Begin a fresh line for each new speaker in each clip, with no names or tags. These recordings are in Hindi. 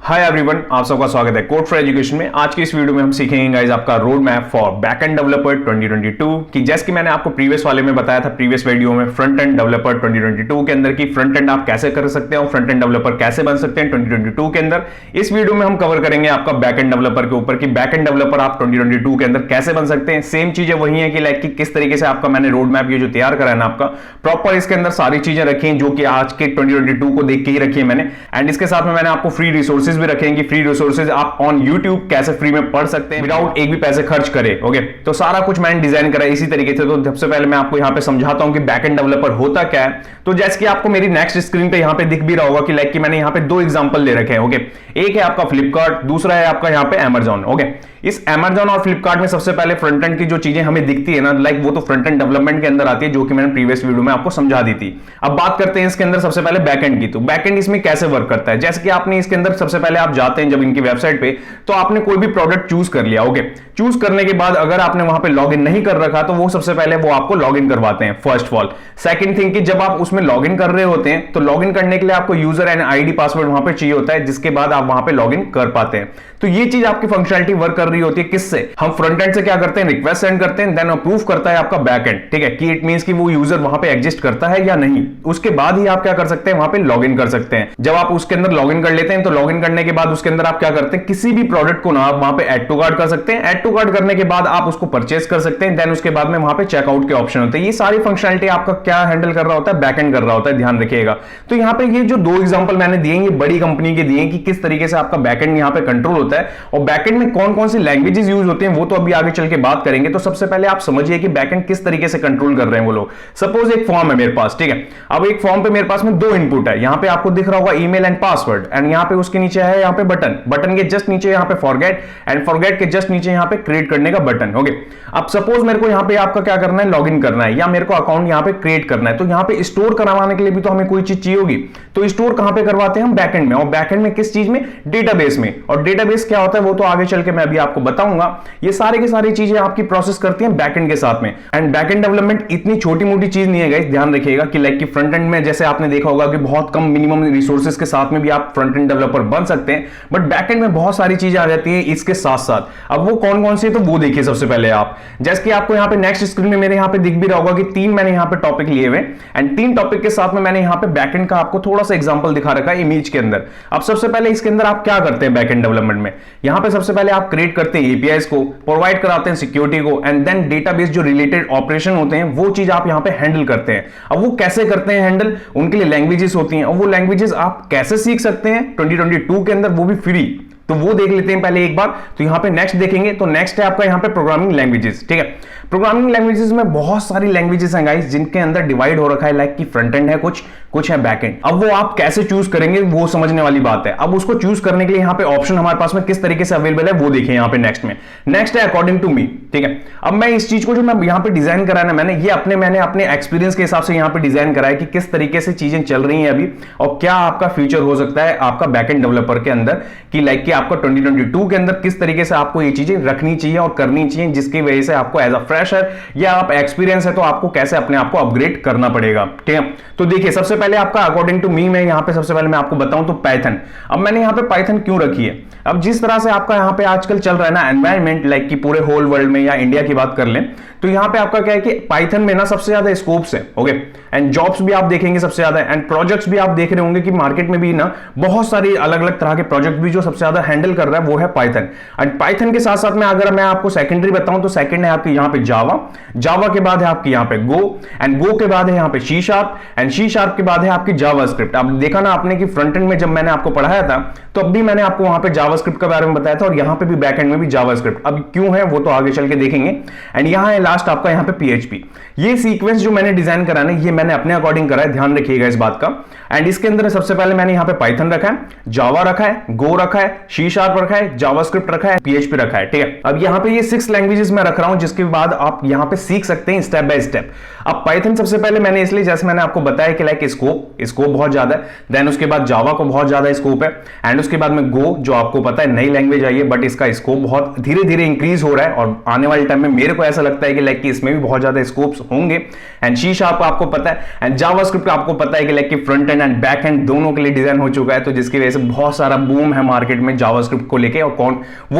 हाय एवरीवन, आप सबका स्वागत है कोड फॉर एजुकेशन में। आज की इस वीडियो में हम सीखेंगे गाइस आपका road map for backend developer 2022 कि जैसे कि मैंने आपको प्रीवियस वाले में बताया था, प्रीवियस वीडियो में फ्रंट एंड डेवलपर 2022 के अंदर की फ्रंट एंड आप कैसे कर सकते हैं और फ्रंट एंड डेवलपर कैसे बन सकते हैं 2022 के अंदर। इस वीडियो में हम कवर करेंगे आपका बैकएंड डेवलपर के ऊपर कि बैकएंड डेवलपर आप 2022 के अंदर कैसे बन सकते हैं। सेम चीजें वही है कि लाइक कि किस तरीके से आपका मैंने रोड मैप ये जो तैयार करा है ना आपका प्रॉपर, इसके अंदर सारी चीजें रखी हैं जो कि आज के 2022 को देख के ही रखी है मैंने। एंड इसके साथ में मैंने आपको फ्री रिसोर्सेज भी रखे हैं कि फ्री रिसोर्सेज आप ऑन YouTube कैसे फ्री में पढ़ सकते हैं विदाउट एक भी पैसे खर्च करे। ओके, तो सारा कुछ मैंने डिजाइन करा है इसी तरीके से। तो सबसे पहले मैं आपको यहाँ पे समझाता हूँ कि बैकएंड डेवलपर होता क्या है। तो जैसे कि आपको मेरी नेक्स्ट स्क्रीन पे यहाँ पे दिख भी रहा होगा कि लाइक कि मैंने यहाँ पे दो एग्जांपल ले रखे हैं। ओके, एक है आपका फ्लिपकार्ट, दूसरा है आपका यहाँ पे अमेजॉन। ओके, इस अमेजॉन और फ्लिपकार्ट में सबसे पहले फ्रंट एंड की जो चीजें हमें दिखती है ना, लाइक वो तो फ्रंट एंड डेवलपमेंट के अंदर आती है जो कि मैंने प्रीवियस वीडियो में आपको समझा दी थी। अब बात करते हैं इसके अंदर सबसे पहले बैकएंड की। तो बैकएंड इसमें कैसे वर्क करता है, जैसे कि आपने इसके अंदर सबसे पहले आप जाते हैं जब इनकी वेबसाइट पे, तो आपने कोई भी प्रोडक्ट चूज कर लिया। ओके, चूज करने के बाद अगर आपने वहां पे लॉगिन नहीं कर रखा तो वो सबसे पहले वो आपको लॉगिन करवाते हैं first of all. Second thing कि जब आप उसमें लॉगिन कर रहे होते हैं तो लॉगिन करने के लिए आपको यूजर एंड आईडी पासवर्ड वहां पे चाहिए होता है, जिसके बाद आप वहां पे लॉगिन कर पाते हैं। तो ये चीज आपकी फंक्शनलिटी वर्क कर रही होती है किससे, हम फ्रंट एंड से क्या करते हैं, रिक्वेस्ट सेंड करते हैं, देन अप्रूव करता है आपका बैक एंड। ठीक है, कि इट मींस कि वो यूजर वहां पे एग्जिस्ट करता है या नहीं, उसके बाद ही आप क्या कर सकते हैं, वहां पे लॉगिन कर सकते हैं। जब आप उसके अंदर लॉगिन कर लेते हैं तो लॉगिन करने के बाद उसके अंदर आप क्या करते हैं, किसी भी प्रोडक्ट को ना आप वहां पे ऐड टू कार्ट कर सकते हैं। ऐड टू कार्ट करने के बाद आप उसको परचेस कर सकते हैं, देन उसके बाद में वहां पे चेकआउट के ऑप्शन होते हैं। ये सारी फंक्शनलिटी आपका क्या हैंडल कर रहा होता है, बैकएंड कर रहा होता है, ध्यान रखिएगा। तो यहाँ पे ये जो दो एग्जांपल मैंने दिए ये बड़ी कंपनी के दिए कि किस तरीके से आपका बैकएंड यहाँ पे कंट्रोल होता है और बैकएंड में कौन कौन सी लैंग्वेजेस यूज होती हैं वो तो अभी आगे चल के बात करेंगे। तो सबसे पहले आप समझिए कि बैकएंड किस तरीके से कंट्रोल कर रहे हैं वो लोग। सपोज एक फॉर्म है मेरे पास, ठीक है, अब एक फॉर्म पे मेरे पास में दो इनपुट है। यहाँ पे आपको दिख रहा होगा ईमेल एंड पासवर्ड, एंड यहाँ पे उसके नीचे है यहाँ पे बटन, बटन के जस्ट नीचे यहाँ पे फॉरगेट, एंड फॉरगेट के जस्ट नीचे यहाँ पे क्रिएट करने का बटन। ओके, अब सपोज मेरे को यहाँ पे आपका क्या करना है, लॉगिन करना है या मेरे को अकाउंट यहाँ पे क्रिएट करना है। तो यहाँ पे स्टोर करवाने के लिए भी तो हमें कोई चीज चाहिए होगी, तो स्टोर कहां पे करवाते हैं हम, बैकएंड में। और बैकएंड में किस चीज में, डेटाबेस में। और डेटाबेस क्या होता है वो तो आगे चल के मैं अभी आपको बताऊंगा। ये सारे की सारी चीजें आपकी प्रोसेस करती हैं बैकएंड के साथ में। एंड बैकएंड डेवलपमेंट इतनी छोटी मोटी चीज नहीं है गाइस, ध्यान रखिएगा कि लाइक कि फ्रंट एंड में जैसे आपने देखा होगा कि बहुत कम मिनिमम रिसोर्सेज के साथ में भी आप फ्रंट एंड डेवलपर बन सकते हैं, बट बैकएंड में बहुत सारी चीजें आ जाती हैं इसके साथ साथ। अब वो कौन कौन सी है तो वो देखिए सबसे पहले आप। जैसे कि आपको यहाँ पे नेक्स्ट स्क्रीन में मेरे यहाँ पे दिख भी रहा होगा कि तीन मैंने यहाँ पे टॉपिक लिए हुए, एंड तीन टॉपिक के साथ में मैंने यहाँ पे बैकएंड का आपको थोड़ा सा एग्जांपल दिखा रखा है इमेज के अंदर। अब सबसे पहले इसके अंदर आप क्या करते हैं बैकएंड डेवलपमेंट में, यहाँ पे सबसे पहले आप क्रिएट करते हैं एपीआईज को, प्रोवाइड कराते हैं सिक्योरिटी को, एंड देन डेटाबेस जो रिलेटेड ऑपरेशन होते हैं वो चीज आप यहाँ पे हैंडल करते हैं। अब वो कैसे करते हैं हैंडल, उनके लिए लैंग्वेजेस होती हैं, और वो लैंग्वेजेस आप कैसे सीख सकते हैं 2022 के अंदर, वो भी फ्री। तो वो देख लेते हैं पहले एक बार। तो यहाँ पे नेक्स्ट देखेंगे तो नेक्स्ट है आपका यहाँ पे प्रोग्रामिंग लैंग्वेजेस। ठीक है, प्रोग्रामिंग लैंग्वेजेस में बहुत सारी लैंग्वेजेस हैं गाइस जिनके अंदर डिवाइड हो रखा है, लाइक कि फ्रंट एंड है कुछ है बैक एंड। अब वो आप कैसे चूज करेंगे वो समझने वाली बात है। अब उसको चूज करने के लिए यहाँ पे ऑप्शन हमारे पास में किस तरीके से अवेलेबल है वो देखिए यहाँ पे नेक्स्ट में। नेक्स्ट है अकॉर्डिंग टू मी। ठीक है, अब मैं इस चीज को जो मैं यहाँ पे डिजाइन करा ना मैंने अपने एक्सपीरियंस के हिसाब से यहाँ पे डिजाइन करा है कि किस तरीके से चीजें चल रही हैं अभी और क्या आपका फ्यूचर हो सकता है आपका बैकएंड डेवलपर के अंदर, कि लाइक कि आपका 2022 के अंदर किस तरीके से आपको ये चीजें रखनी चाहिए और करनी चाहिए, जिसकी वजह से आपको एज अ फ्रेशर या आप एक्सपीरियंस है तो आपको कैसे अपने आप को अपग्रेड करना पड़ेगा। ठीक है, तो देखिए सबसे पहले आपका अकॉर्डिंग टू मी में यहाँ पे सबसे पहले मैं आपको बताऊं तो पाइथन। अब मैंने यहाँ पे पाइथन क्यों रखी है, अब जिस तरह से आपका यहाँ पे आजकल चल रहा है ना एनवायरमेंट, लाइक कि पूरे होल वर्ल्ड में या इंडिया की बात कर लें तो यहाँ पे आपका क्या है कि पाइथन में ना सबसे ज्यादा स्कोप्स है। ओके, एंड जॉब्स भी आप देखेंगे सबसे ज्यादा, एंड प्रोजेक्ट्स भी आप देख रहे होंगे कि मार्केट में भी ना बहुत सारी अलग अलग तरह के प्रोजेक्ट भी जो सबसे ज्यादा हैंडल कर रहा है वो है पाइथन। एंड पाइथन के साथ साथ में अगर मैं आपको सेकेंडरी बताऊं तो सेकंड है आपकी यहाँ पे जावा, जावा के बाद है आपकी यहाँ पे गो, एंड गो के बाद है यहाँ पे C sharp, and C sharp के बाद है आपकी जावास्क्रिप्ट। अब देखा ना आपने कि फ्रंट एंड में जब मैंने आपको पढ़ाया था तो अब भी मैंने आपको वहां पे जावास्क्रिप्ट के बारे में बताया था, और यहाँ पे भी बैकएंड में भी जावास्क्रिप्ट। अब क्यों है वो तो आगे चल के देखेंगे। एंड यहाँ है लास्ट आपका यहाँ पे पीएचपी। ये सीक्वेंस जो मैंने डिजाइन करा ना ये मैंने अपने अकॉर्डिंग करा है, ध्यान रखिएगा इस बात का। एंड इसके अंदर सबसे पहले मैंने यहाँ पे पाइथन रखा है, जावा रखा है, गो रखा है, सी शार्प रखा है, जावास्क्रिप्ट रखा है, पीएचपी रखा है। ठीक है, अब यहाँ पे ये 6 लैंग्वेजेस मैं रख रहा हूँ, जिसके बाद आप यहाँ पे सीख सकते हैं स्टेप बाय स्टेप। अब पाइथन सबसे पहले मैंने इसलिए, जैसे मैंने आपको बताया कि लाइक स्कोप बहुत ज्यादा है, देन उसके बाद जावा को बहुत ज्यादा स्कोप है, एंड उसके बाद में गो, जो आपको पता है नई लैंग्वेज आई है, बट इसका स्कोप बहुत धीरे धीरे इंक्रीज हो रहा है, और आने वाले टाइम में मेरे को ऐसा लगता है कि लाइक कि इसमें भी बहुत ज्यादा स्कोप्स होंगे। एंड सी शार्प आपको पता है, एंड जावास्क्रिप्ट आपको पता है कि लाइक कि front end and back end दोनों के लिए डिजाइन हो चुका है, तो जिसकी वजह से बहुत सारा बूम है मार्केट में जावास्क्रिप्ट को लेके। और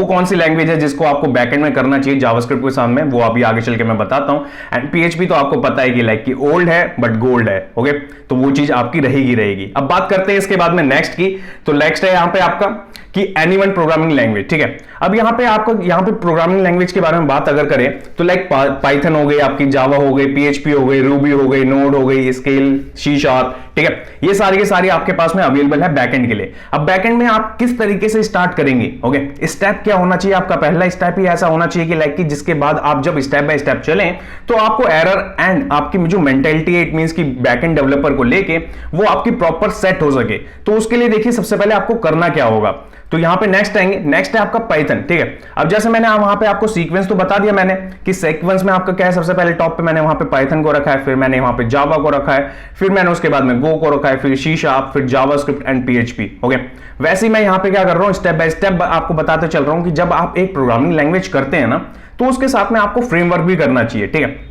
कौन सी लैंग्वेज है जिसको आपको बैकएंड में करना चाहिए जावास्क्रिप्ट के सामने, वो अभी आगे चल के मैं बताता हूं। एंड पीएचपी तो आपको पता है कि लाइक कि ओल्ड है बट गोल्ड है, ओके, तो वो चीज आपकी रहेगी। अब बात करते हैं इसके बाद में नेक्स्ट की, तो नेक्स्ट है यहां पे आपका कि एनी वन प्रोग्रामिंग लैंग्वेज, ठीक है। अब यहाँ पे प्रोग्रामिंग लैंग्वेज के बारे में बात अगर करें तो लाइक पाइथन हो गई, आपकी जावा हो गई, पीएचपी हो गई, रूबी हो गई, नोड हो गई, स्केल, सी शार्प, ठीक है, ये सारी के सारी आपके पास में अवेलेबल है बैकएंड के लिए। अब बैकएंड में आप किस तरीके से स्टार्ट करेंगे, ओके, स्टेप क्या होना चाहिए आपका, पहला स्टेप ही ऐसा होना चाहिए कि लाइक कि जिसके बाद आप जब स्टेप बाय स्टेप चलें तो आपको एरर एंड आपकी जो मेंटेलिटी है, इट मींस कि बैकएंड डेवलपर को लेके वो आपकी प्रॉपर सेट हो सके। तो उसके लिए देखिए सबसे पहले आपको करना क्या होगा, तो यहां पे नेक्स्ट आएंगे, नेक्स्ट है आपका पाइथन, ठीक है। अब जैसे मैंने वहां पे आपको सीक्वेंस तो बता दिया मैंने कि सीक्वेंस में आपका क्या है, सबसे पहले टॉप पे मैंने वहां पे पाइथन को रखा है, फिर मैंने वहां पे जावा को रखा है, फिर मैंने उसके बाद में गो को रखा है, फिर सी शार्प, फिर जावास्क्रिप्ट एंड पीएचपी, ओके। वैसे ही मैं यहां पे क्या कर रहा हूं, स्टेप बाय स्टेप आपको बताते चल रहा हूं कि जब आप एक प्रोग्रामिंग लैंग्वेज करते हैं ना, तो उसके साथ में आपको फ्रेमवर्क भी करना चाहिए, ठीक है।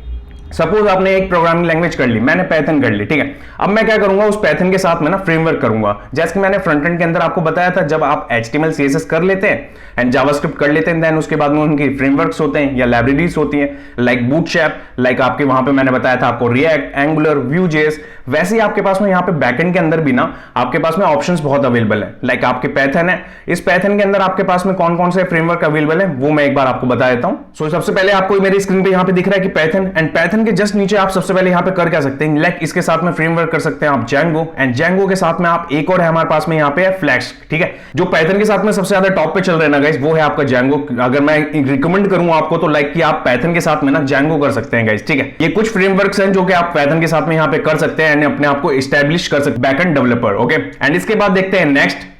सपोज आपने एक प्रोग्रामिंग लैंग्वेज कर ली, मैंने पाइथन कर ली, ठीक है। अब मैं क्या करूंगा, उस पाइथन के साथ में ना फ्रेमवर्क करूंगा, जैसे कि मैंने फ्रंट एंड के अंदर आपको बताया था, जब आप HTML CSS कर लेते हैं एंड जावास्क्रिप्ट कर लेते हैं, देन उसके बाद में उनकी फ्रेमवर्क्स होते हैं या लाइब्रेरीज होती हैं, लाइक बूटस्ट्रैप, लाइक आपके वहां पे मैंने बताया था आपको रिएक्ट, एंगुलर, Vue.js। वैसे ही आपके पास में यहाँ पे बैकएंड के अंदर भी ना आपके पास में ऑप्शंस बहुत अवेलेबल है, लाइक आपके पाइथन है, इस पाइथन के अंदर आपके पास में कौन कौन से फ्रेमवर्क अवेलेबल है वो मैं एक बार आपको बता देता हूं। सो सबसे पहले आपको मेरी स्क्रीन पे यहाँ पे दिख रहा है कि पाइथन, एंड पाइथन के जस्ट नीचे आप सबसे पहले यहाँ पे कर क्या सकते हैं, लाइक इसके साथ में फ्रेमवर्क कर सकते हैं आप Django, एंड Django के साथ में आप एक और है हमारे पास में यहाँ पे है फ्लैक्स, ठीक है। जो पाइथन के साथ में सबसे ज्यादा टॉप पे चल रहे हैं ना गाइस, वो है आपका Django। अगर मैं रिकमेंड करूं आपको तो लाइक कि आप पाइथन के साथ में ना Django कर सकते हैं गाइस, ठीक है। ये कुछ फ्रेमवर्क्स हैं जो कि आप पाइथन के साथ में यहाँ पे कर सकते हैं, अपने आप को एस्टैब्लिश कर सकते हैं बैकएंड डेवलपर, ओके। एंड इसके बाद देखते हैं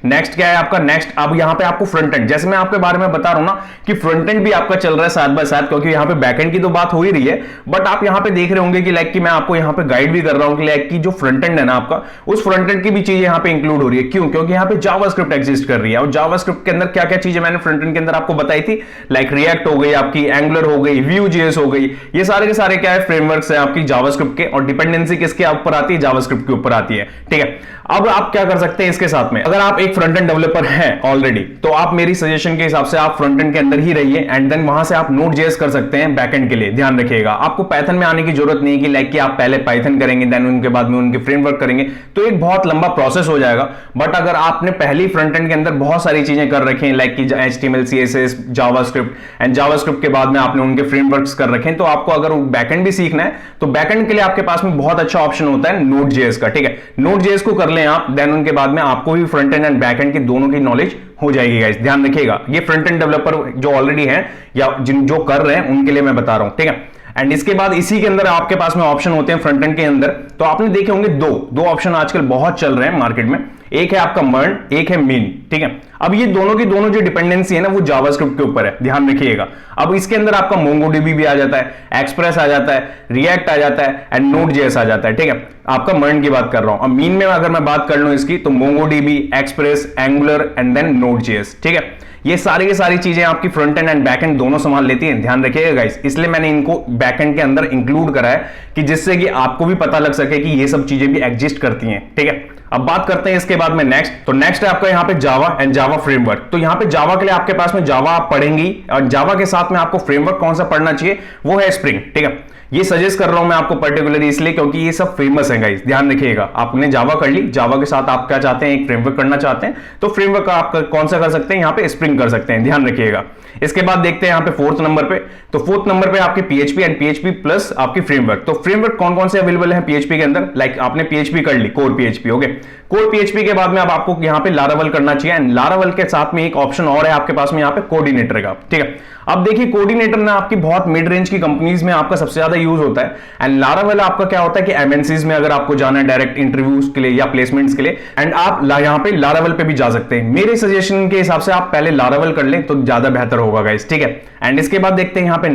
नेक्स्ट क्या है आपका, नेक्स्ट अब यहाँ पे आपको फ्रंट एंड, जैसे मैं आपके बारे में बता रहा हूं ना कि फ्रंट एंड भी आपका चल रहा है साथ बाय साथ, क्योंकि यहाँ पे बैकएंड की तो बात हो ही रही है, बट आप यहाँ पे देख रहे होंगे कि लाइक कि मैं आपको यहाँ पे गाइड भी कर रहा हूं कि लाइक कि जो फ्रंट एंड है ना आपका, उस फ्रंट एंड की भी चीजें यहाँ पे इंक्लूड हो रही है। क्यों? क्योंकि यहाँ पे जावास्क्रिप्ट एग्जिस्ट कर रही है, और जावास्क्रिप्ट के अंदर क्या क्या चीजें मैंने फ्रंट एंड के अंदर आपको बताई थी, लाइक रिएक्ट हो गई, आपकी एंगुलर हो गई, Vue.js हो गई, ये सारे के सारे क्या है फ्रेमवर्क्स है आपकी जावास्क्रिप्ट के, और डिपेंडेंसी किसके ऊपर आती है, जावास्क्रिप्ट के ऊपर आती है, ठीक है। अब आप क्या कर सकते हैं इसके साथ में, अगर आप एक फ्रंट एंड डेवलपर हैं ऑलरेडी, तो आप मेरी सजेशन के हिसाब से आप फ्रंट एंड के अंदर ही रहिए, एंड देन वहां से आप Node.js कर सकते हैं बैकएंड के लिए। ध्यान रखिएगा, आपको पाइथन में आने की जरूरत नहीं है कि लाइक कि आप पहले पाइथन करेंगे देन उनके बाद में उनके फ्रेमवर्क करेंगे, तो एक बहुत लंबा प्रोसेस हो जाएगा। बट अगर आपने पहली फ्रंट एंड के अंदर बहुत सारी चीजें कर रखी हैं, लाइक कि HTML CSS, JavaScript, and JavaScript के बाद में आपने उनके फ्रेमवर्क्स कर रखे हैं, तो आपको अगर बैकएंड भी सीखना है तो बैकएंड के लिए आपके पास में बहुत अच्छा ऑप्शन होता है Node.js का, ठीक है। Node.js को कर लें आप, देन उनके बाद में आपको भी फ्रंट एंड बैक एंड की दोनों की नॉलेज हो जाएगी गाइस। ध्यान रखिएगा, ये फ्रंट एंड डेवलपर जो ऑलरेडी हैं या जिन जो कर रहे हैं उनके लिए मैं बता रहा हूं, ठीक है। एंड इसके बाद इसी के अंदर आपके पास में ऑप्शन होते हैं फ्रंट एंड के अंदर, तो आपने देखे होंगे दो ऑप्शन आजकल बहुत चल रहे हैं मार्केट में, एक है आपका मर्न, एक है मीन, ठीक है। अब ये दोनों की दोनों जो डिपेंडेंसी है ना वो जावास्क्रिप्ट के ऊपर है, ध्यान रखिएगा। अब इसके अंदर आपका MongoDB भी आ जाता है, एक्सप्रेस आ जाता है, रिएक्ट आ जाता है, एंड Node.js आ जाता है, ठीक है। आपका मर्न की बात कर रहा हूं। अब मीन में अगर मैं बात कर लूं इसकी, तो MongoDB, Express, Angular and then Node.js, ठीक है। ये सारी की सारी चीजें आपकी front end and back end दोनों संभाल लेती हैं, ध्यान रखिएगा गाइस। इसलिए मैंने इनको बैक एंड के अंदर इंक्लूड करा है कि जिससे कि आपको भी पता लग सके कि ये सब चीजें भी एग्जिस्ट करती हैं, ठीक है। अब बात करते हैं इसके बाद में नेक्स्ट, तो नेक्स्ट है आपका यहाँ पे जावा एंड जावा फ्रेमवर्क। तो यहाँ पे जावा के लिए आपके पास में जावा आप पढ़ेंगी, और जावा के साथ में आपको फ्रेमवर्क कौन सा पढ़ना चाहिए, वो है स्प्रिंग, ठीक है। ये सजेस्ट कर रहा हूं मैं आपको पर्टिकुलरली इसलिए क्योंकि ये सब फेमस है गाइस, ध्यान रखिएगा। आपने जावा कर ली, जावा के साथ आप क्या चाहते हैं, एक फ्रेमवर्क करना चाहते हैं, तो फ्रेमवर्क आप कौन सा कर सकते हैं, यहाँ पे स्प्रिंग कर सकते हैं, ध्यान रखिएगा। इसके बाद देखते हैं यहाँ पे फोर्थ नंबर पे, तो फोर्थ नंबर पे आपके PHP एंड PHP प्लस आपकी फ्रेमवर्क। तो फ्रेमवर्क कौन कौन से अवेलेबल है PHP के अंदर, लाइक आपने PHP कर ली, core PHP, okay. Core PHP के बाद में अब आपको यहाँ पे लारावल करना चाहिए, एंड लारावल के साथ में एक ऑप्शन और है आपके पास में यहाँ पे कोऑर्डिनेटर का, ठीक है। अब देखिए कोऑर्डिनेटर ना आपकी बहुत मिड रेंज की कंपनीज में आपका सबसे ज्यादा यूज होता है, एंड लारावल आपका क्या होता है कि MNCs में अगर आपको जाना है डायरेक्ट इंटरव्यूज के लिए या प्लेसमेंट्स के लिए, एंड आप यहाँ पे लारावल पे भी जा सकते हैं। मेरे सजेशन के हिसाब से आप पहले लारावल कर लें तो ज्यादा बेहतर होगा गाइस, ठीक है। एंड इसके बाद देखते हैं यहाँ पे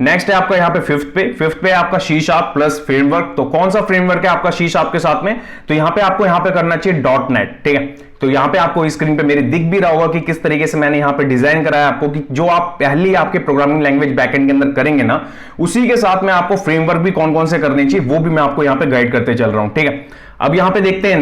नेक्स्ट है आपका यहाँ पे फिफ्थ पे आपका सी शार्प प्लस फ्रेमवर्क। तो कौन सा फ्रेमवर्क है आपका सी शार्प के साथ में, तो यहाँ पे आपको यहाँ पे करना चाहिए .NET, ठीक है। तो यहाँ पे आपको स्क्रीन पे मेरे दिख भी रहा होगा कि किस तरीके से मैंने यहाँ पे डिजाइन कराया आपको, कि जो आप पहली आपके प्रोग्रामिंग लैंग्वेज बैकएंड के अंदर करेंगे ना, उसी के साथ में आपको फ्रेमवर्क भी कौन कौन से करने चाहिए वो भी मैं आपको यहाँ पे गाइड करते चल रहा हूँ, ठीक है। अब यहाँ पे देखते हैं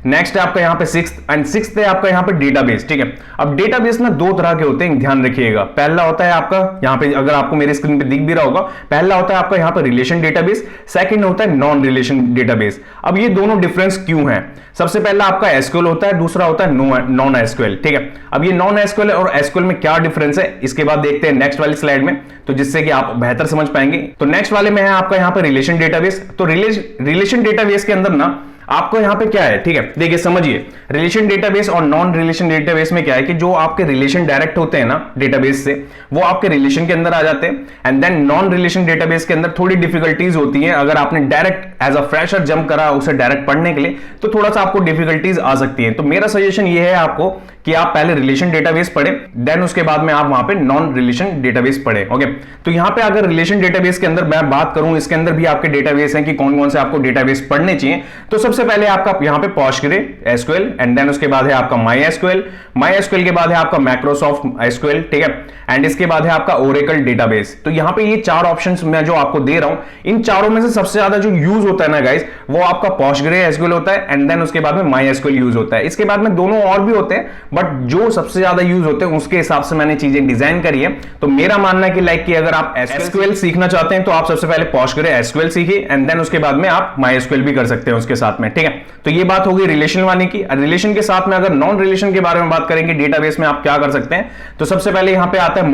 नेक्स्ट है आपका यहाँ पे सिक्स्थ है आपका यहाँ पे डेटाबेस, ठीक है। अब डेटाबेस ना दो तरह के होते हैं, ध्यान रखिएगा। पहला होता है आपका यहाँ पे, अगर आपको मेरे स्क्रीन पे दिख भी रहा होगा, पहला होता है आपका यहाँ पे रिलेशन डेटाबेस, सेकंड होता है नॉन रिलेशन डेटाबेस। अब ये दोनों डिफरेंस क्यों है? सबसे पहला आपका एसक्यूएल होता है, दूसरा होता है नॉन एसक्यूएल, ठीक है। अब ये नॉन एसक्यूएल और एसक्यूएल में क्या डिफरेंस है, इसके बाद देखते हैं नेक्स्ट वाली स्लाइड में, तो जिससे कि आप बेहतर समझ पाएंगे। तो नेक्स्ट वाले में है आपका यहाँ पे रिलेशन डेटाबेस। तो रिलेशन डेटाबेस के अंदर ना आपको यहाँ पे क्या है, ठीक है, देखिए समझिए। रिलेशन डेटाबेस और नॉन रिलेशन डेटाबेस में क्या है कि जो आपके रिलेशन डायरेक्ट होते हैं ना डेटाबेस से, वो आपके रिलेशन के अंदर आ जाते हैं। And then non relation database के अंदर थोड़ी डिफिकल्टीज होती हैं। अगर आपने direct as a fresher jump करा उसे डायरेक्ट पढ़ने के लिए, तो थोड़ा सा आपको डिफिकल्टीज आ सकती है। तो मेरा सजेशन ये है आपको कि आप पहले रिलेशन डेटाबेस पढ़ें, देन उसके बाद में आप वहां पे नॉन रिलेशन डेटाबेस पढ़ें, ओके। तो यहां पे अगर रिलेशन डेटाबेस के अंदर मैं बात करूं, इसके अंदर भी आपके डेटाबेस हैं कि कौन कौन से आपको डेटाबेस पढ़ने चाहिए। तो सबसे पहले आपका यहां पे PostgreSQL, एंड देन उसके बाद है आपका MySQL के बाद है आपका Microsoft SQL, ठीक है। एंड इसके बाद है आपका Oracle डेटाबेस। तो यहां पे ये चार ऑप्शंस मैं जो आपको दे रहा हूं, इन चारों में से सबसे ज्यादा जो यूज होता है ना गाइस, वो आपका PostgreSQL होता है, एंड देन उसके बाद में MySQL यूज होता है। इसके बाद में दोनों और भी होते हैं, बट जो सबसे ज्यादा यूज होते हैं उसके हिसाब से मैंने चीजें डिजाइन करी है। तो मेरा मानना है कि लाइक कि अगर आप SQL सीखना चाहते हैं तो आप सबसे पहले PostgreSQL सीखिए, एंड देन उसके बाद में आप MySQL भी कर सकते हैं उसके साथ में, ठीक है। तो ये बात होगी रिलेशन वाली की। रिलेशन के साथ में अगर नॉन रिलेशन के बारे में बात करेंगे डेटाबेस में आप क्या कर सकते हैं, तो सबसे पहले यहां पे आता है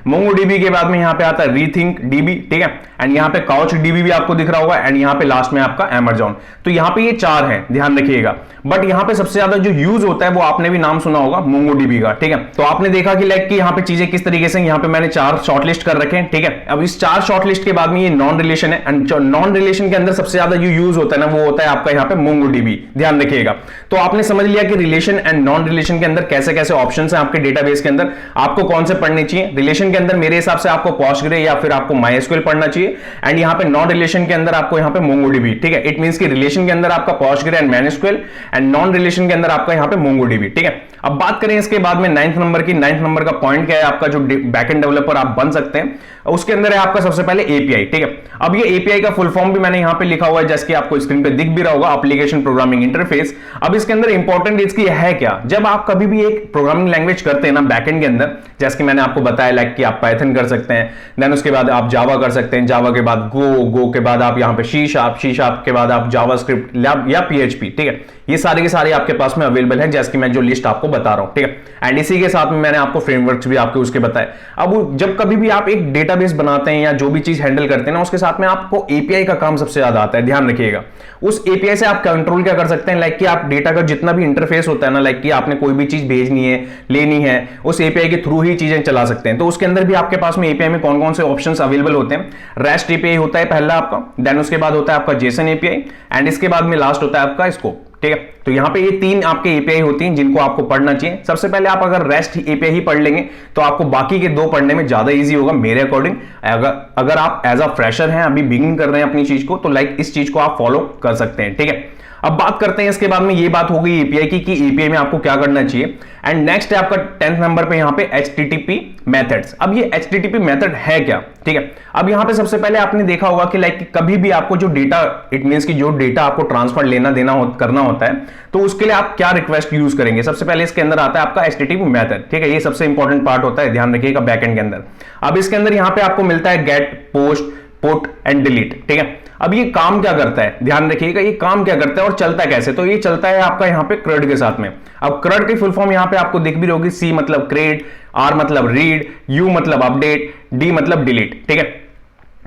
MongoDB के बाद में यहां पे आता है RethinkDB, ठीक है। एंड यहां पे CouchDB भी आपको दिख रहा होगा, एंड यहां पे लास्ट में आपका Amazon। तो यहां पे ये चार हैं, ध्यान रखिएगा। बट यहां पे सबसे ज्यादा जो यूज होता है वो आपने भी नाम सुना होगा MongoDB का, ठीक है। तो आपने देखा कि लाइक कि यहां पे चीजें किस तरीके से, यहां पे मैंने चार शॉर्टलिस्ट कर रखे हैं, ठीक है। अब इस चार शॉर्टलिस्ट के बाद में ये नॉन रिलेशन है, एंड नॉन रिलेशन के अंदर सबसे ज्यादा जो यूज होता है ना, वो होता है आपका यहाँ पे MongoDB, ध्यान रखिएगा। तो आपने समझ लिया कि रिलेशन एंड नॉन रिलेशन के अंदर कैसे कैसे ऑप्शंस हैं आपके डेटाबेस के अंदर, आपको कौन से पढ़ने चाहिए। रिलेशन के अंदर मेरे हिसाब से आपको Postgre या फिर आपको MySQL पढ़ना चाहिए, एंड यहाँ पे नॉन रिलेशन के अंदर आपको यहाँ पे MongoDB, ठीक है। इट मींस कि रिलेशन के अंदर आपका Postgre and MySQL, and non relation के अंदर आपका यहाँ पे MongoDB, ठीक है। अब बात करें इसके बाद में नाइन्थ नंबर का पॉइंट क्या है आपका, जो बैकएंड डेवलपर आप बन सकते हैं, उसके अंदर है आपका सबसे पहले API, ठीक है। अब ये API का फुल फॉर्म भी मैंने यहाँ पे लिखा हुआ है, जैसे कि आपको स्क्रीन पे दिख भी रहा होगा, एप्लीकेशन प्रोग्रामिंग इंटरफेस। अब इसके अंदर इंपॉर्टेंट इसकी है क्या, जब आप कभी भी एक प्रोग्रामिंग लैंग्वेज करते हैं ना बैकएंड के अंदर, जैसे कि मैंने आपको बताया लाइक कि आप पाइथन कर सकते हैं, देन उसके बाद आप जावा कर सकते हैं, जावा के बाद गो के बाद आप यहाँ पे सी शार्प के बाद आप जावास्क्रिप्ट या PHP, ठीक है। ये सारे के सारे आपके पास में अवेलेबल है, जैसे कि मैं जो लिस्ट आपको बता रहा हूं, ठीक है। एंड इसी के साथ में मैंने आपको फ्रेमवर्क्स भी आपके उसके बताए। अब जब कभी भी आप एक डेटाबेस बनाते हैं या जो भी चीज हैंडल करते हैं ना, उसके साथ में आपको API का काम सबसे ज्यादा आता है, ध्यान रखिएगा। उस API से आप कंट्रोल क्या कर सकते हैं, लाइक कि आप डेटा का जितना भी इंटरफेस होता है ना, लाइक कि आपने कोई भी चीज भेजनी है, लेनी है, उस API के थ्रू ही चीजें चला सकते हैं। तो उसके अंदर भी आपके पास में API में कौन कौन से ऑप्शंस अवेलेबल होते हैं। REST API होता है पहला आपका, देन उसके बाद होता है आपका JSON API, एंड इसके बाद में लास्ट होता है आपका स्कोप, ठीक है। तो यहां पे ये तीन आपके API होती हैं जिनको आपको पढ़ना चाहिए। सबसे पहले आप अगर REST API ही पढ़ लेंगे तो आपको बाकी के दो पढ़ने में ज्यादा इजी होगा मेरे अकॉर्डिंग। अगर आप एज अ फ्रेशर हैं, अभी बिगिन कर रहे हैं अपनी चीज को, तो लाइक इस चीज को आप फॉलो कर सकते हैं, ठीक है। अब बात करते हैं इसके बाद में, ये बात हो गई API की कि API में आपको क्या करना चाहिए। एंड नेक्स्ट है आपका 10th नंबर पे यहाँ पे HTTP मेथड्स। अब ये HTTP मेथड है क्या, ठीक है। अब यहाँ पे सबसे पहले आपने देखा होगा कि लाइक कभी भी आपको जो डेटा, इट मींस कि जो डेटा आपको ट्रांसफर लेना देना करना होता है, तो उसके लिए आप क्या रिक्वेस्ट यूज करेंगे। सबसे पहले इसके अंदर आता है आपका HTTP मेथड, ठीक है। ये सबसे इंपॉर्टेंट पार्ट होता है, ध्यान रखिएगा बैकएंड के अंदर। अब इसके अंदर यहाँ पे आपको मिलता है get, post, put and delete, ठीक है। अब ये काम क्या करता है, ध्यान रखिएगा, ये काम क्या करता है और चलता कैसे। तो ये चलता है आपका यहाँ पे CRUD के साथ में। अब CRUD की फुल फॉर्म यहाँ पे आपको दिख भी रही होगी, C मतलब क्रिएट, R मतलब रीड, U मतलब अपडेट, D मतलब डिलीट, ठीक है।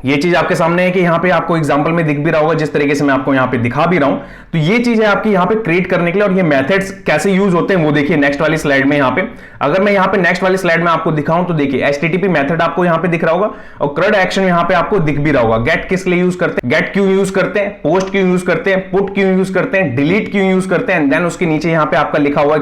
ये चीज आपके सामने है कि यहाँ पे आपको एग्जांपल में दिख भी रहा होगा, जिस तरीके से मैं आपको यहाँ पे दिखा भी रहा हूं। तो ये चीज है आपकी यहाँ पे क्रिएट करने के लिए, और ये मेथड्स कैसे यूज होते हैं वो देखिए नेक्स्ट वाली स्लाइड में। यहाँ पे अगर मैं यहाँ पे नेक्स्ट वाली स्लाइड में आपको दिखाऊं तो देखिए HTTP मेथड आपको यहाँ पे दिख रहा होगा, और CRUD एक्शन यहाँ पे आपको दिख भी रहा होगा। गेट किस लिए यूज करते हैं, गेट क्यों यूज करते हैं, पोस्ट क्यों यूज करते हैं, पुट क्यों यूज करते हैं, डिलीट क्यों यूज करते हैं। देन उसके नीचे यहाँ पे आपका लिखा हुआ है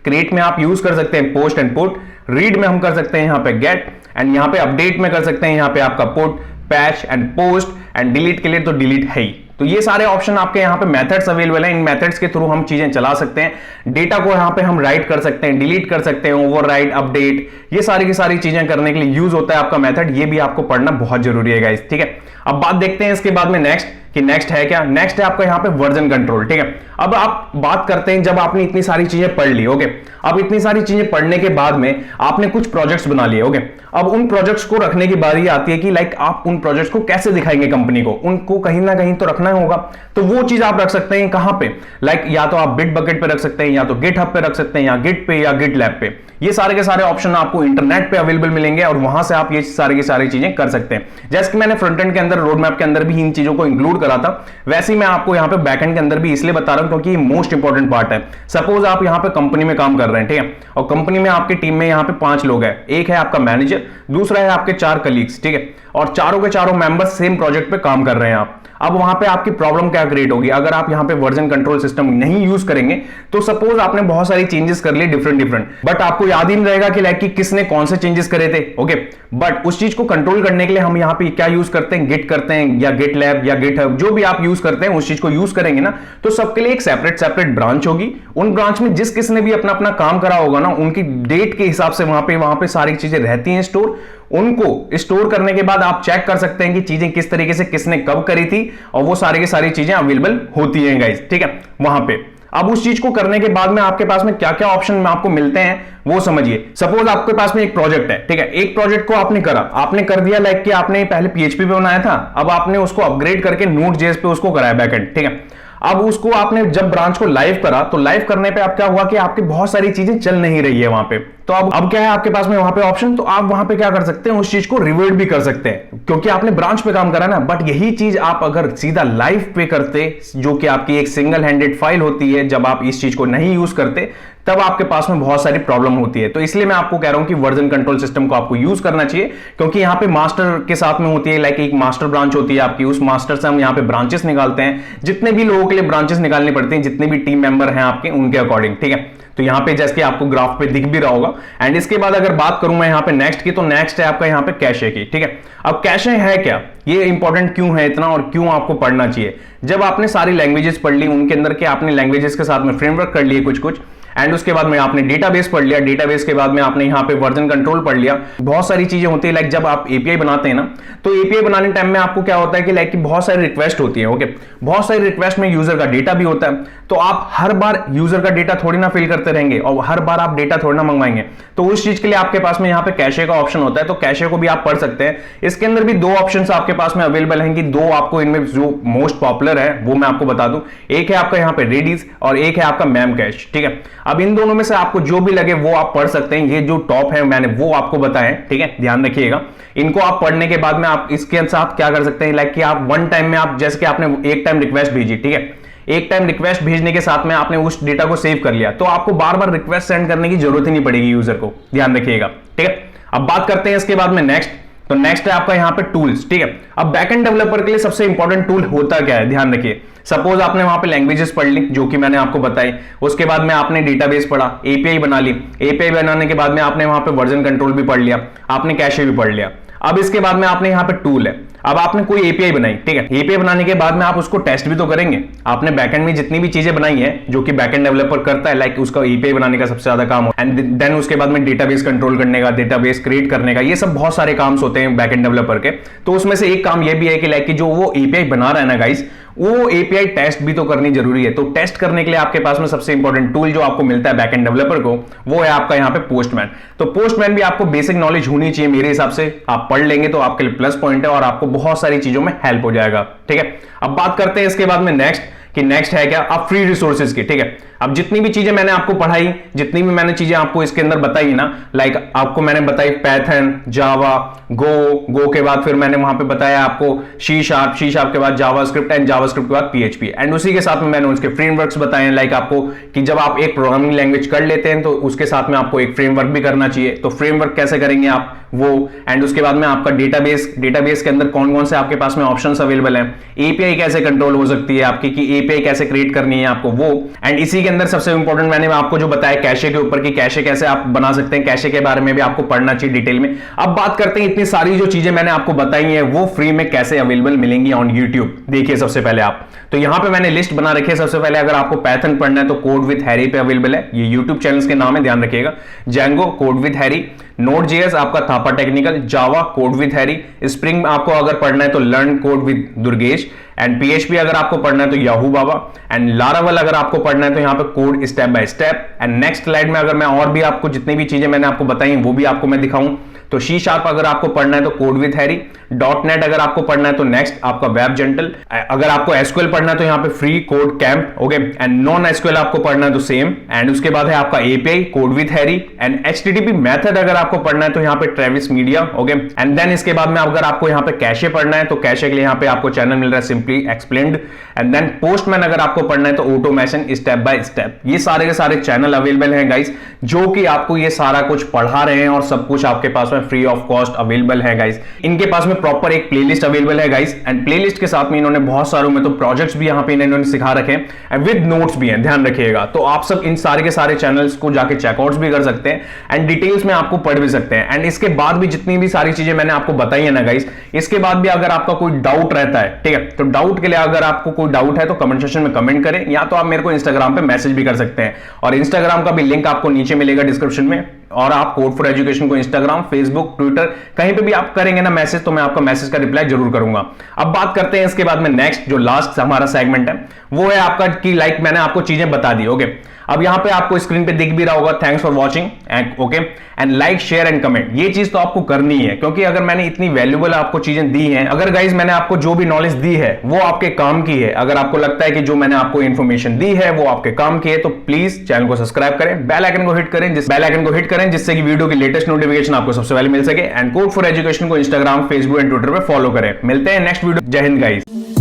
क्रिएट में आप यूज कर सकते हैं पोस्ट एंड पुट, रीड में हम कर सकते हैं यहाँ पे गेट, एंड यहाँ पे अपडेट में कर सकते हैं, यहाँ पे आपका put, patch and post, and delete के लिए तो डिलीट है ही। तो ये सारे ऑप्शन आपके यहाँ पे मेथड्स अवेलेबल हैं, इन मेथड्स के थ्रू हम चीजें चला सकते हैं। डेटा को यहाँ पे हम राइट कर सकते हैं, डिलीट कर सकते हैं, ओवरराइट, अपडेट, ये सारी की सारी चीजें करने के लिए यूज होता है आपका मेथड। ये भी आपको पढ़ना बहुत जरूरी है गाइस, ठीक है। अब बात देखते हैं इसके बाद में नेक्स्ट, कि नेक्स्ट है क्या। नेक्स्ट है आपका यहाँ पे वर्जन कंट्रोल, ठीक है। अब आप बात करते हैं, जब आपने इतनी सारी चीजें पढ़ ली, ओके, अब इतनी सारी चीजें पढ़ने के बाद में आपने कुछ प्रोजेक्ट्स बना लिए, ओके, अब उन प्रोजेक्ट्स को रखने की बारी आती है कि लाइक आप उन प्रोजेक्ट्स को कैसे दिखाएंगे कंपनी को, उनको कहीं ना कहीं तो रखना होगा। तो वो चीज आप रख सकते हैं कहां पे, लाइक या तो आप बिटबकेट पे रख सकते हैं, या तो गिटहब पे रख सकते हैं, या गिट पे, या गिटलैब पे। ये सारे के सारे ऑप्शन आपको इंटरनेट पे अवेलेबल मिलेंगे और वहां से आप ये सारी की सारी चीजें कर सकते हैं। जैसे कि मैंने फ्रंट एंड के अंदर, रोड मैप के अंदर भी इन चीजों को इंक्लूड करा था, वैसे ही मैं आपको यहाँ पे बैक एंड के अंदर भी इसलिए बता रहा हूं क्योंकि ये मोस्ट इंपॉर्टेंट पार्ट है। सपोज आप यहाँ पे कंपनी में काम कर रहे हैं, ठीक है, और कंपनी में आपकी टीम में यहाँ पे 5 लोग हैं, एक है आपका मैनेजर, दूसरा है आपके 4 कलीग्स, ठीक है, और चारों के चारों मेंबर्स सेम प्रोजेक्ट पे काम कर रहे हैं आप। अब वहां पे आपकी प्रॉब्लम क्या क्रिएट होगी, अगर आप यहां पे वर्जन कंट्रोल सिस्टम नहीं यूज करेंगे तो सपोज आपने बहुत सारी चेंजेस कर लिए डिफरेंट, बट आपको याद ही नहीं रहेगा कि लाइक कि किसने कौन से चेंजेस करे थे, ओके। बट उस चीज को कंट्रोल करने के लिए हम यहाँ पे क्या यूज करते हैं, गिट करते हैं, या गिटलैब, या गिटहब, जो भी आप यूज करते हैं उस चीज को यूज करेंगे ना, तो सबके लिए एक सेपरेट ब्रांच होगी। उन ब्रांच में जिस किसने भी अपना अपना काम करा होगा ना, उनकी डेट के हिसाब से वहां पे सारी चीजें रहती हैं स्टोर। उनको स्टोर करने के बाद आप चेक कर सकते हैं कि चीजें किस तरीके से किसने कब करी थी, और वो सारी की सारी चीजें अवेलेबल होती हैं गाइस, ठीक है, वहां पे। अब उस चीज को करने के बाद में आपके पास में क्या क्या ऑप्शन आपको मिलते हैं वो समझिए। सपोज आपके पास में एक प्रोजेक्ट है, ठीक है, एक प्रोजेक्ट को आपने कर दिया, लाइक कि आपने पहले पीएचपी पे बनाया था, अब आपने उसको अपग्रेड करके नोड.जेएस पे उसको कराया बैकएंड, ठीक है। अब उसको आपने जब ब्रांच को लाइव करा, तो लाइव करने पे अब क्या हुआ कि आपकी बहुत सारी चीजें चल नहीं रही है वहां पे। तो अब क्या है आपके पास में वहां पे ऑप्शन, तो आप वहां पे क्या कर सकते हैं, उस चीज को रिवर्ट भी कर सकते हैं, क्योंकि आपने ब्रांच पे काम करा ना। बट यही चीज आप अगर सीधा लाइव पे करते, जो कि आपकी एक सिंगल हैंडेड फाइल होती है, जब आप इस चीज को नहीं यूज करते तब आपके पास में बहुत सारी प्रॉब्लम होती है। तो इसलिए मैं आपको कह रहा हूं कि वर्जन कंट्रोल सिस्टम को आपको यूज करना चाहिए, क्योंकि यहां पे मास्टर के साथ में होती है, लाइक एक मास्टर ब्रांच होती है आपकी, उस मास्टर से हम यहां पे ब्रांचेस निकालते हैं, जितने भी लोगों के लिए ब्रांचेस निकालनी पड़ती हैं, जितने भी टीम मेंबर हैं आपके, उनके अकॉर्डिंग, ठीक है। तो यहां पे जैसे कि आपको ग्राफ पे दिख भी रहा होगा। एंड इसके बाद अगर बात करूं मैं यहां पे नेक्स्ट की, तो नेक्स्ट है आपका यहां पे कैशे की, ठीक है। अब कैशे है क्या, ये इंपॉर्टेंट क्यों है इतना, और क्यों आपको पढ़ना चाहिए। जब आपने सारी लैंग्वेजेस पढ़ ली, उनके अंदर के आपने लैंग्वेजेस के साथ में फ्रेमवर्क कर लिए कुछ, एंड उसके बाद में आपने डेटाबेस पढ़ लिया, डेटाबेस के बाद में आपने यहाँ पे वर्जन कंट्रोल पढ़ लिया। बहुत सारी चीजें होती है, लाइक जब आप एपीआई बनाते हैं ना, तो एपीआई बनाने टाइम में आपको क्या होता है कि लाइक बहुत सारी रिक्वेस्ट होती है, ओके, बहुत सारी रिक्वेस्ट में यूजर का डेटा भी होता है। तो आप हर बार यूजर का डेटा थोड़ी ना फिल करते रहेंगे, और हर बार आप डेटा थोड़ी ना मंगवाएंगे। तो उस चीज के लिए आपके पास में यहाँ पे कैशे का ऑप्शन होता है, तो कैशे को भी आप पढ़ सकते हैं। इसके अंदर भी 2 ऑप्शन आपके पास में अवेलेबल हैं, कि 2 आपको इनमें जो मोस्ट पॉपुलर है वो मैं आपको बता दूं। एक है आपका यहाँ पे रेडिस, और एक है आपका मैम कैश, ठीक है। अब इन दोनों में से आपको जो भी लगे वो आप पढ़ सकते हैं। ये जो टॉप है मैंने वो आपको बताएं, ठीक है, ध्यान रखिएगा। इनको आप पढ़ने के बाद में आप इसके साथ क्या कर सकते हैं, लाइक कि आप वन टाइम में, आप जैसे कि आपने एक टाइम रिक्वेस्ट भेजी, ठीक है, एक टाइम रिक्वेस्ट भेजने के साथ में आपने उस डेटा को सेव कर लिया, तो आपको बार बार रिक्वेस्ट सेंड करने की जरूरत ही नहीं पड़ेगी यूजर को, ध्यान रखिएगा, ठीक है। अब बात करते हैं इसके बाद में नेक्स्ट, तो नेक्स्ट है आपका यहाँ पे टूल्स, ठीक है। अब बैकएंड डेवलपर के लिए सबसे इंपॉर्टेंट टूल होता क्या है, ध्यान रखिए। सपोज आपने वहां पे लैंग्वेजेस पढ़ ली, जो कि मैंने आपको बताई, उसके बाद में आपने डेटाबेस पढ़ा, एपीआई बना ली, एपीआई बनाने के बाद में आपने वहां पे वर्जन कंट्रोल भी पढ़ लिया, आपने कैशे भी पढ़ लिया। अब इसके बाद में आपने यहाँ पे टूल है, अब आपने कोई एपीआई बनाई, ठीक है, एपीआई बनाने के बाद में आप उसको टेस्ट भी तो करेंगे। आपने बैकएंड में जितनी भी चीजें बनाई है, जो कि बैकएंड डेवलपर करता है, लाइक उसका एपीआई बनाने का सबसे ज्यादा काम हो, एंड देन उसके बाद में डेटाबेस कंट्रोल करने का, डेटाबेस क्रिएट करने का, ये सब बहुत सारे काम होते हैं बैकएंड डेवलपर के। तो उसमें से एक काम ये भी है कि लाइक जो वो एपीआई बना रहा है ना गाइस, वो एपीआई टेस्ट भी तो करनी जरूरी है। तो टेस्ट करने के लिए आपके पास में सबसे इंपॉर्टेंट टूल जो आपको मिलता है बैकएंड डेवलपर को, वो है आपका यहाँ पे पोस्टमैन। तो पोस्टमैन भी आपको बेसिक नॉलेज होनी चाहिए मेरे हिसाब से, आप पढ़ लेंगे तो आपके लिए प्लस पॉइंट है, और आपको बहुत सारी चीजों में हेल्प हो जाएगा, ठीक है। अब बात करते हैं इसके बाद में नेक्स्ट, कि नेक्स्ट है क्या, अब फ्री रिसोर्सेज की, ठीक है। अब जितनी भी चीजें मैंने आपको पढ़ाई, जितनी भी मैंने चीजें आपको इसके अंदर बताई ना, लाइक आपको मैंने बताई पाइथन, जावा, गो के बाद फिर मैंने वहां पे बताया आपको सी शार्प के बाद जावास्क्रिप्ट, एंड जावास्क्रिप्ट के बाद पीएचपी, एंड उसी के साथ में मैंने उसके फ्रेमवर्क्स बताए, लाइक आपको कि जब आप एक प्रोग्रामिंग लैंग्वेज कर लेते हैं तो उसके साथ में आपको एक फ्रेमवर्क भी करना चाहिए। तो फ्रेमवर्क कैसे करेंगे आप वो, एंड उसके बाद में आपका डेटाबेस के अंदर कौन कौन से आपके पास में ऑप्शंस अवेलेबल हैं, एपीआई कैसे कंट्रोल हो सकती है आपकी, कि एपीआई कैसे क्रिएट करनी है आपको वो, एंड इसी के अंदर सबसे इंपॉर्टेंट मैंने आपको जो बताया कैशे के ऊपर कि कैशे कैसे आप बना सकते हैं, कैशे के बारे में भी आपको पढ़ना चाहिए डिटेल में। अब बात करते हैं इतनी सारी जो चीजें मैंने आपको बताई हैं वो फ्री में कैसे अवेलेबल मिलेंगी ऑन यूट्यूब। देखिए सबसे पहले आप तो यहां पे मैंने लिस्ट बना रखी है। सबसे पहले अगर आपको पाइथन पढ़ना है तो कोड विद हैरी पे अवेलेबल है, ये यूट्यूब चैनल्स के नाम है, ध्यान रखिएगा। जैंगो कोड विद हैरी, नोड.जेएस आपका Thapa technical, Java code with Harry, spring आपको अगर पढ़ना है तो learn code with Durgesh, and PHP अगर आपको पढ़ना है तो याहू बाबा, एंड लारावल अगर आपको पढ़ना है तो यहां पे code step by step. And next slide में अगर मैं और भी आपको जितनी भी चीजें मैंने आपको बताई वो भी आपको मैं दिखाऊं तो सी शार्प अगर आपको पढ़ना है तो code with Harry, dot net अगर आपको पढ़ना है तो नेक्स्ट आपका वेब जेंटल, अगर आपको एसक्यूएल पढ़ना है तो यहां पे free code camp, okay, and non SQL आपको पढ़ना है तो सेम, एंड उसके बाद है आपका API code with Harry, and HTTP method अगर आपको पढ़ना है तो यहां पे Traversy Media, okay, and then इसके बाद में अगर आपको यहां पे कैशे पढ़ना है तो कैशे के लिए यहां पे आपको चैनल मिल रहा है simply explained, and then Postman अगर आपको पढ़ना है तो ऑटोमेशन स्टेप बाय स्टेप। ये सारे के सारे चैनल अवेलेबल हैं गाइस, जो कि आपको ये सारा कुछ पढ़ा रहे हैं और सब कुछ आपके पास में फ्री ऑफ कॉस्ट अवेलेबल है गाइस। इनके पास में प्रॉपर एक प्लेलिस्ट अवेलेबल है गाइस, एंड प्लेलिस्ट के साथ में इन्होंने बहुत सारों में तो प्रोजेक्ट्स भी यहां पे इन्होंने सिखा रखे हैं विद नोट्स भी हैं, ध्यान रखिएगा। तो आप सब इन सारे के सारे चैनल्स को जाके चेकआउट्स भी कर सकते हैं एंड डिटेल्स में आपको पढ़ भी सकते हैं। एंड इसके बाद भी जितनी भी सारी चीजें मैंने आपको बताई है ना गाइस, इसके बाद भी अगर आपका कोई डाउट रहता है, ठीक है, तो डाउट के लिए अगर आपको कोई डाउट है तो कमेंट सेक्शन में कमेंट करें, या तो आप मेरे को इंस्टाग्राम पे मैसेज भी कर सकते हैं, और इंस्टाग्राम का भी लिंक आपको नीचे मिलेगा डिस्क्रिप्शन में। और आप कोड फॉर एजुकेशन को इंस्टाग्राम, फेसबुक, ट्विटर कहीं पे भी आप करेंगे ना मैसेज तो मैं आपका मैसेज का रिप्लाई जरूर करूंगा। अब बात करते हैं इसके बाद में नेक्स्ट जो लास्ट हमारा सेगमेंट है वो है आपका कि लाइक मैंने आपको चीजें बता दी, ओके। अब यहां पे आपको स्क्रीन पे दिख भी रहा होगा thanks for watching and okay and like share and comment, ये चीज तो आपको करनी है क्योंकि अगर मैंने इतनी वैल्यूएबल आपको चीजें दी हैं, अगर गाइज मैंने आपको जो भी नॉलेज दी है वो आपके काम की है, अगर आपको लगता है कि जो मैंने आपको इंफॉर्मेशन दी है वो आपके काम की है तो प्लीज चैनल को सब्सक्राइब करें, बेल आइकन को हिट करें जिससे कि वीडियो की लेटेस्ट नोटिफिकेशन आपको सबसे पहले मिल सके, एंड कोड फॉर एजुकेशन को इंस्टाग्राम, फेसबुक एंड ट्विटर पे फॉलो करें। मिलते हैं नेक्स्ट वीडियो। जय हिंद गाइज।